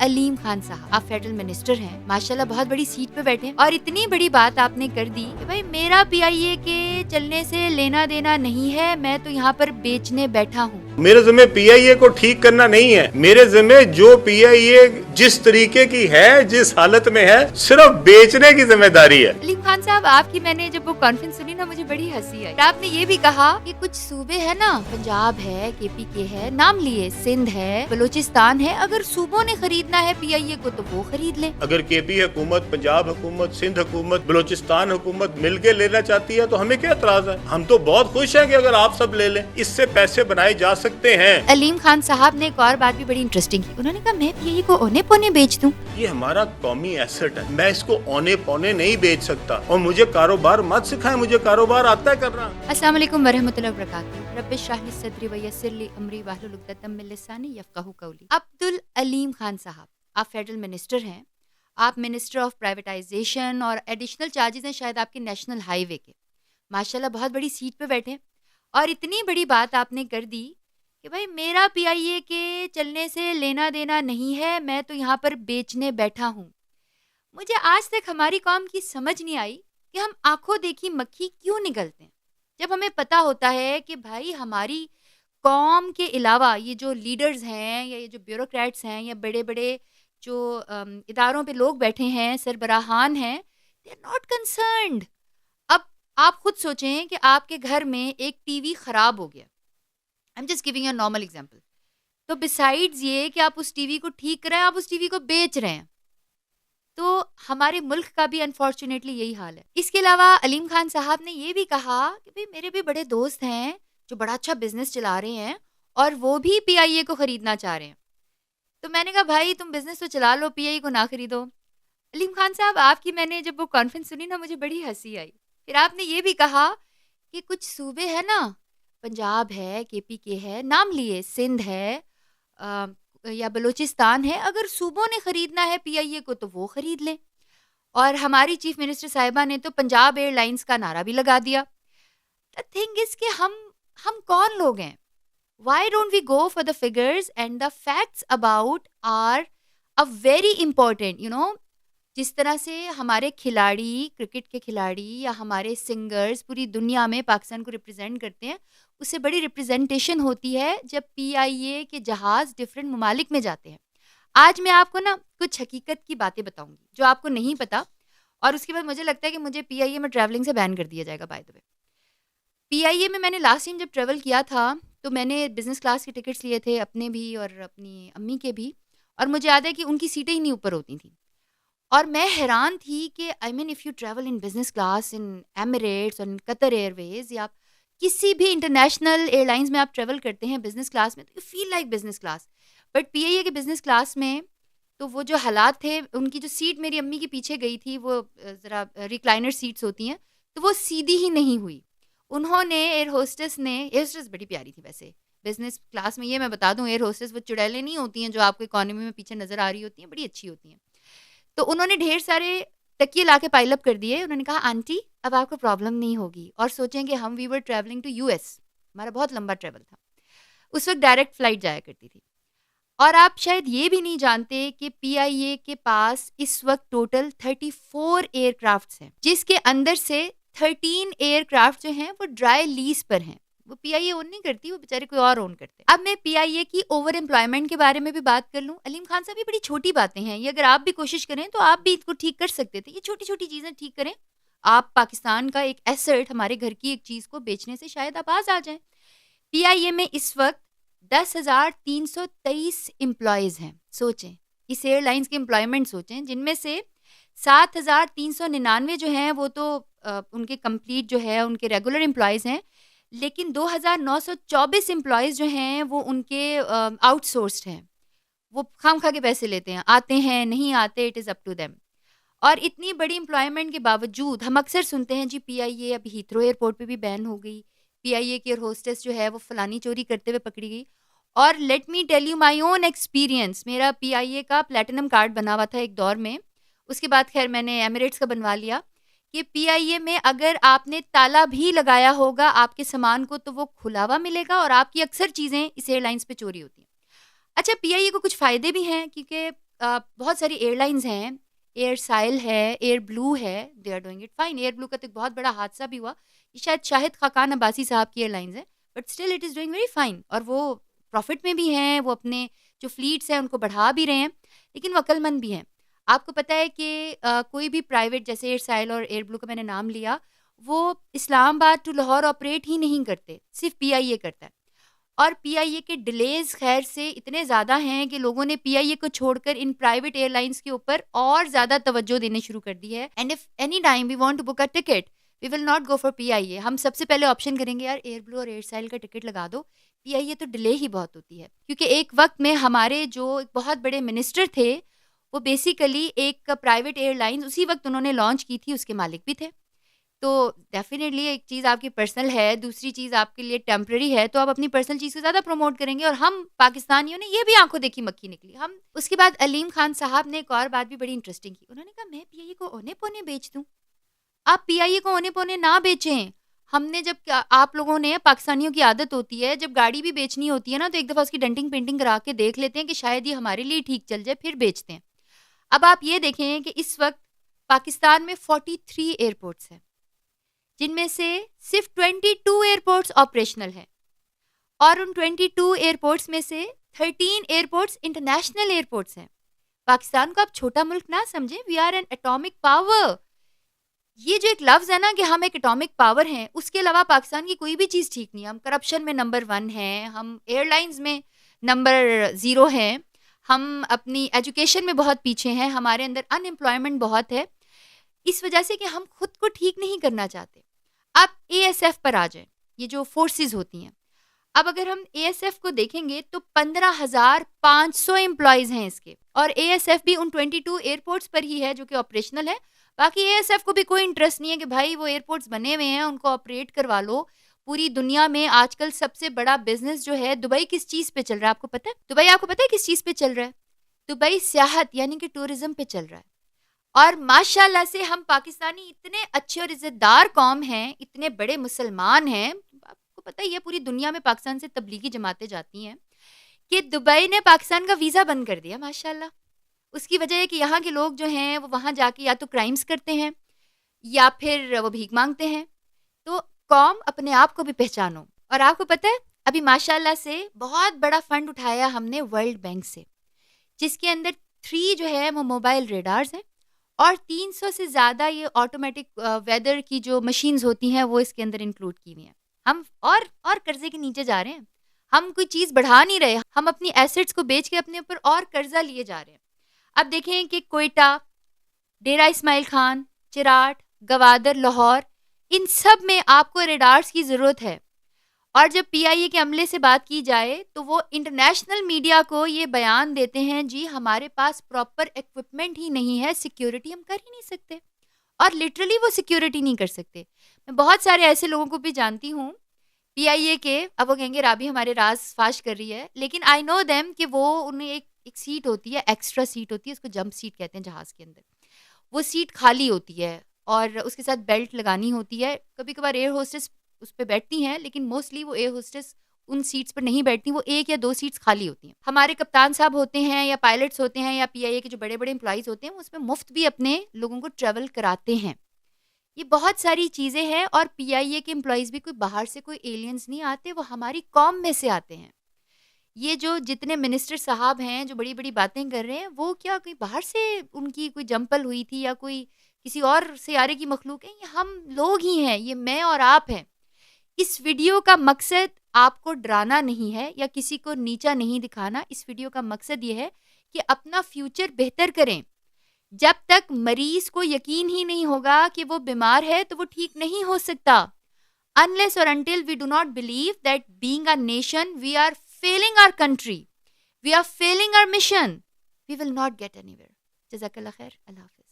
अलीम खान साहब, आप federal minister हैं, माशाल्लाह बहुत बड़ी सीट पे बैठे हैं और इतनी बड़ी बात आपने कर दी कि भाई मेरा पीआईए के चलने से लेना देना नहीं है, मैं तो यहाँ पर बेचने बैठा हूँ। मेरे जिम्मे पीआईए को ठीक करना नहीं है, मेरे जिम्मे जो पीआईए जिस तरीके की है, जिस हालत में है, सिर्फ बेचने की जिम्मेदारी है। अलीम खान साहब, आपकी मैंने जब वो कॉन्फ्रेंस सुनी ना, मुझे बड़ी हंसी आई। आपने ये भी कहा कि कुछ सूबे है ना, पंजाब है, केपीके है, नाम लिए, सिंध है, बलूचिस्तान है, अगर सूबों ने खरीदना है पीआईए को तो वो खरीद ले। अगर केपी हुकूमत, पंजाब हुकूमत, सिंध हुकूमत, बलूचिस्तान हुकूमत मिलके लेना चाहती है तो हमें क्या एतराज है? हम तो बहुत खुश हैं कि अगर आप सब ले लें, इससे पैसे बनाए जा सकते हैं। अलीम खान साहब ने एक और बात भी बड़ी इंटरेस्टिंग की, उन्होंने कहा मैं पीआईए को औने पौने बेच दूं। ये हमारा कौमी एसेट है, मैं इसको औने पौने नहीं बेच सकता और मुझे कारोबार मत सिखाएं, मुझे कारोबार आता है करना। अस्सलाम वालेकुम वरहमतुल्लाहि वबरकातुहू। रब्बिश इश्रह ली सदरी व यस्सिर ली अमरी वहलुल उक़दतम मिन लिसानी यफ़क़हू क़ौली। अब्दुल अलीम खान साहब, आप फेडरल मिनिस्टर हैं, आप मिनिस्टर ऑफ प्राइवेटाइजेशन और एडिशनल चार्जेस हैं शायद आपके नेशनल हाईवे के, माशाल्लाह बहुत बड़ी सीट पे बैठे और इतनी बड़ी बात आपने कर दी कि भाई मेरा पीआईए के चलने से लेना देना नहीं है, मैं तो यहाँ पर बेचने बैठा हूँ। मुझे आज तक हमारी कौम की समझ नहीं आई कि हम आंखों देखी मक्खी क्यों निगलते हैं, जब हमें पता होता है कि भाई हमारी कौम के अलावा ये जो लीडर्स हैं या ये जो ब्यूरोक्रेट्स हैं या बड़े बड़े जो इदारों पे लोग बैठे हैं, सरबराहान हैं, दे आर नॉट कंसर्न्ड। अब आप खुद सोचें कि आपके घर में एक टीवी खराब हो गया, I am just giving a normal example, तो बिसाइड्स ये कि आप उस टीवी को ठीक कर रहे हैं, आप उस टीवी को बेच रहे हैं, तो हमारे मुल्क का भी अनफॉर्चुनेटली यही हाल है। इसके अलावा अलीम खान साहब ने ये भी कहा कि भाई मेरे भी बड़े दोस्त हैं जो बड़ा अच्छा बिजनेस चला रहे हैं और वो भी पीआईए को खरीदना चाह रहे हैं। तो मैंने कहा भाई तुम बिजनेस तो चला लो, पीआईए को ना खरीदो। अलीम खान साहब, आपकी मैंने जब वो कॉन्फ्रेंस सुनी ना, मुझे बड़ी हंसी आई। फिर आपने ये भी कहा कि कुछ सूबे है ना, पंजाब है, केपीके है, नाम लिए, सिंध है या बलूचिस्तान है, अगर सूबों ने खरीदना है पीआईए को तो वो खरीद लें। और हमारी चीफ मिनिस्टर साहिबा ने तो पंजाब एयरलाइंस का नारा भी लगा दिया। द थिंग इज कि हम कौन लोग हैं? Why don't we go for the figures and the facts about are a very important, you know, जिस तरह से हमारे खिलाड़ी, क्रिकेट के खिलाड़ी या हमारे सिंगर्स पूरी दुनिया में पाकिस्तान को रिप्रेजेंट करते हैं, उससे बड़ी रिप्रेजेंटेशन होती है जब पीआईए के जहाज़ डिफरेंट ममालिक में जाते हैं। आज मैं आपको ना कुछ हकीकत की बातें बताऊंगी जो आपको नहीं पता, और उसके बाद मुझे लगता है कि मुझे पीआईए में ट्रैवलिंग से बैन कर दिया जाएगा। बाय द वे, पीआईए में मैंने लास्ट टाइम जब ट्रैवल किया था तो मैंने बिजनेस क्लास के टिकट्स लिए थे, अपने भी और अपनी अम्मी के भी, और मुझे याद है कि उनकी सीटें ही नहीं ऊपर होती थी। और मैं हैरान थी कि I mean if you travel in business class in Emirates और इन कतर एयरवेज या किसी भी इंटरनेशनल एयरलाइंस में आप ट्रैवल करते हैं बिजनेस क्लास में, तो you feel like business class. But PIA के बिजनेस क्लास में तो वो जो हालात थे, उनकी जो सीट मेरी अम्मी के पीछे गई थी, वो ज़रा रिक्लाइनर सीट्स होती हैं, तो वो सीधी ही नहीं हुई। उन्होंने एयर होस्टेस बड़ी प्यारी थी वैसे बिजनेस क्लास में, ये मैं बता दूं, एयर होस्टेस वो चुड़ैलें नहीं होती हैं जो आपको इकोनॉमी में पीछे नज़र आ रही होती हैं, बड़ी अच्छी होती हैं। तो उन्होंने ढेर सारे तकिए ला के पाइल अप कर दिए। उन्होंने कहा आंटी अब आपको प्रॉब्लम नहीं होगी। और सोचें कि हम we were travelling to US, हमारा बहुत लंबा ट्रैवल था, उस वक्त डायरेक्ट फ्लाइट जाया करती थी। और आप शायद ये भी नहीं जानते कि पीआईए के पास इस वक्त टोटल 34 एयरक्राफ्ट्स हैं, जिसके अंदर से 13 एयरक्राफ्ट जो हैं वो ड्राई लीज पर हैं। वो पीआईए ओन नहीं करती, वो बेचारे कोई और ओन करते हैं। अब मैं पीआईए की ओवर एम्प्लॉयमेंट के बारे में भी बात कर लूं। अलीम खान साहब, ये बड़ी छोटी बातें हैं, ये अगर आप भी कोशिश करें तो आप भी इसको ठीक कर सकते थे। ये छोटी छोटी चीजें ठीक करें, आप पाकिस्तान का एक एसेट, हमारे घर की एक चीज को बेचने से शायद आप बाज आ जाएं। पीआईए में इस वक्त 10,323 एम्प्लॉयज हैं। सोचें, इस एयरलाइंस की एम्प्लॉयमेंट सोचें, जिनमें से 7,399 जो हैं वो तो उनके कंप्लीट जो है उनके रेगुलर एम्प्लॉयज़ हैं, लेकिन 2,924 एम्प्लॉयज़ जो हैं वो उनके आउटसोर्स्ड हैं। वो खामखा के पैसे लेते हैं, आते हैं नहीं आते, it is up to them. और इतनी बड़ी एम्प्लॉयमेंट के बावजूद हम अक्सर सुनते हैं जी पीआईए, अभी हीथ्रो एयरपोर्ट पे भी बैन हो गई, पीआईए की एयर होस्टेस जो है वो फलानी चोरी करते हुए पकड़ी गई। और let me tell you my own experience, मेरा पीआईए का प्लेटिनम कार्ड बना हुआ था एक दौर में, उसके बाद खैर मैंने एमिरेट्स का बनवा लिया, कि पीआईए में अगर आपने ताला भी लगाया होगा आपके सामान को तो वो खुला हुआ मिलेगा और आपकी अक्सर चीज़ें इस एयरलाइंस पे चोरी होती हैं। अच्छा, पीआईए को कुछ फ़ायदे भी हैं, क्योंकि बहुत सारी एयरलाइंस हैं, एयर साइल है, एयर ब्लू है, they are doing it fine. Airblue का तो एक बहुत बड़ा हादसा भी हुआ, ये शायद शाहिद खाकान अब्बासी साहब की एयरलाइंस है, but still it is doing very fine, और वो प्रॉफिट में भी हैं, वो अपने जो फ्लीट्स हैं उनको बढ़ा भी रहे हैं, लेकिन वो अक्लमंद भी हैं। आपको पता है कि कोई भी प्राइवेट, जैसे एयर साइल और एयर ब्लू का मैंने नाम लिया, वो इस्लामाबाद टू लाहौर ऑपरेट ही नहीं करते, सिर्फ पीआईए करता है। और पीआईए के डिलेज खैर से इतने ज़्यादा हैं कि लोगों ने पीआईए को छोड़कर इन प्राइवेट एयरलाइंस के ऊपर और ज़्यादा तवज्जो देने शुरू कर दी है। And if any time we want to book a ticket, we will not go for PIA. हम सबसे पहले ऑप्शन करेंगे, यार एयर ब्लू और एयर साइल का टिकट लगा दो, पीआईए तो डिले ही बहुत होती है। क्योंकि एक वक्त में हमारे जो एक बहुत बड़े मिनिस्टर थे, वो बेसिकली एक प्राइवेट एयरलाइंस उसी वक्त उन्होंने लॉन्च की थी, उसके मालिक भी थे। तो डेफिनेटली एक चीज़ आपकी पर्सनल है, दूसरी चीज़ आपके लिए टेम्पररी है, तो आप अपनी पर्सनल चीज़ को ज़्यादा प्रमोट करेंगे, और हम पाकिस्तानियों ने ये भी आंखों देखी मक्खी निकली। हम उसके बाद अलीम खान साहब ने एक और बात भी बड़ी इंटरेस्टिंग की, उन्होंने कहा मैं पीआईए को औने पौने बेच दूं। आप पीआईए को औने पौने ना बेचें। हमने जब आप लोगों ने, पाकिस्तानियों की आदत होती है, जब गाड़ी भी बेचनी होती है ना, तो एक दफ़ा उसकी डेंटिंग पेंटिंग करा के देख लेते हैं कि शायद ये हमारे लिए ठीक चल जाए, फिर बेचते हैं। अब आप ये देखें कि इस वक्त पाकिस्तान में 43 एयरपोर्ट्स हैं, जिनमें से सिर्फ 22 एयरपोर्ट्स ऑपरेशनल हैं, और उन 22 एयरपोर्ट्स में से 13 एयरपोर्ट्स इंटरनेशनल एयरपोर्ट्स हैं। पाकिस्तान को आप छोटा मुल्क ना समझें, we are an atomic power. ये जो एक लफ्ज़ है ना कि हम एक एटॉमिक पावर हैं, उसके अलावा पाकिस्तान की कोई भी चीज़ ठीक नहीं है। हम करप्शन में नंबर 1 हैं, हम एयरलाइंस में नंबर 0 हैं, हम अपनी एजुकेशन में बहुत पीछे हैं, हमारे अंदर अनएम्प्लॉयमेंट बहुत है, इस वजह से कि हम खुद को ठीक नहीं करना चाहते। आप एएसएफ पर आ जाएं, ये जो फोर्सेस होती हैं। अब अगर हम एएसएफ को देखेंगे तो 15,500 एम्प्लॉयज़ हैं इसके, और एएसएफ भी उन 22 एयरपोर्ट्स पर ही है जो कि ऑपरेशनल है। बाकी एएसएफ को भी कोई इंटरेस्ट नहीं है कि भाई वो एयरपोर्ट्स बने हुए हैं, उनको ऑपरेट करवा लो। पूरी दुनिया में आजकल सबसे बड़ा बिजनेस जो है, दुबई किस चीज़ पे चल रहा है आपको पता है? दुबई आपको पता है किस चीज़ पे चल रहा है? दुबई सियाहत यानी कि टूरिज्म पे चल रहा है। और माशाल्लाह से हम पाकिस्तानी इतने अच्छे और इज़्ज़तदार कौम हैं, इतने बड़े मुसलमान हैं, आपको पता ही है पूरी दुनिया में पाकिस्तान से तबलीगी जमातें जाती हैं, कि दुबई ने पाकिस्तान का वीज़ा बंद कर दिया माशाल्लाह। उसकी वजह है कि यहाँ के लोग जो हैं वो वहाँ जाके या तो क्राइम्स करते हैं या फिर वो भीख मांगते हैं। तो कौम अपने आप को भी पहचानो। और आपको पता है अभी माशाल्लाह से बहुत बड़ा फंड उठाया हमने वर्ल्ड बैंक से, जिसके अंदर 3 जो है वो मोबाइल रेडार्स हैं, और 300 से ज़्यादा ये ऑटोमेटिक वेदर की जो मशीन्स होती हैं वो इसके अंदर इंक्लूड की हुई हैं। हम और कर्जे के नीचे जा रहे हैं, हम कोई चीज़ बढ़ा नहीं रहे, हम अपनी एसेट्स को बेच के अपने ऊपर और कर्जा लिए जा रहे हैं। अब देखें कि कोयटा, डेरा इस्माइल खान, चिराट, गवादर, लाहौर, इन सब में आपको रेडार्स की ज़रूरत है। और जब पीआईए के अमले से बात की जाए तो वो इंटरनेशनल मीडिया को ये बयान देते हैं, जी हमारे पास प्रॉपर इक्विपमेंट ही नहीं है, सिक्योरिटी हम कर ही नहीं सकते। और लिटरली वो सिक्योरिटी नहीं कर सकते। मैं बहुत सारे ऐसे लोगों को भी जानती हूँ पीआईए के, अब वो कहेंगे राबी हमारे राज फाश कर रही है, लेकिन आई नो देम कि वो उन्हें एक सीट होती है, एक्स्ट्रा सीट होती है, उसको जंप सीट कहते हैं जहाज़ के अंदर। वो सीट खाली होती है और उसके साथ बेल्ट लगानी होती है। कभी कभार एयर होस्टेस उस पर बैठती हैं, लेकिन मोस्टली वो एयर होस्टेस उन सीट्स पर नहीं बैठती, वो 1 या 2 सीट्स खाली होती हैं। हमारे कप्तान साहब होते हैं या पायलट्स होते हैं या पीआईए के जो बड़े बड़े एम्प्लॉइज़ होते हैं, वो उसमें मुफ्त भी अपने लोगों को ट्रैवल कराते हैं। ये बहुत सारी चीज़ें हैं, और पीआईए के एम्प्लॉइज़ भी कोई बाहर से कोई एलियंस नहीं आते, वो हमारी कौम में से आते हैं। ये जो जितने मिनिस्टर साहब हैं जो बड़ी बड़ी बातें कर रहे हैं, वो क्या कोई बाहर से उनकी कोई जंपल हुई थी या कोई किसी और सियारे की मखलूक है? ये हम लोग ही हैं, ये मैं और आप हैं। इस वीडियो का मकसद आपको डराना नहीं है या किसी को नीचा नहीं दिखाना। इस वीडियो का मकसद ये है कि अपना फ्यूचर बेहतर करें। जब तक मरीज को यकीन ही नहीं होगा कि वो बीमार है तो वो ठीक नहीं हो सकता। Unless or until we do not believe that being a nation, we are failing our country, we are failing our mission, we will not get anywhere. Jazakallah khair. Allah Hafiz.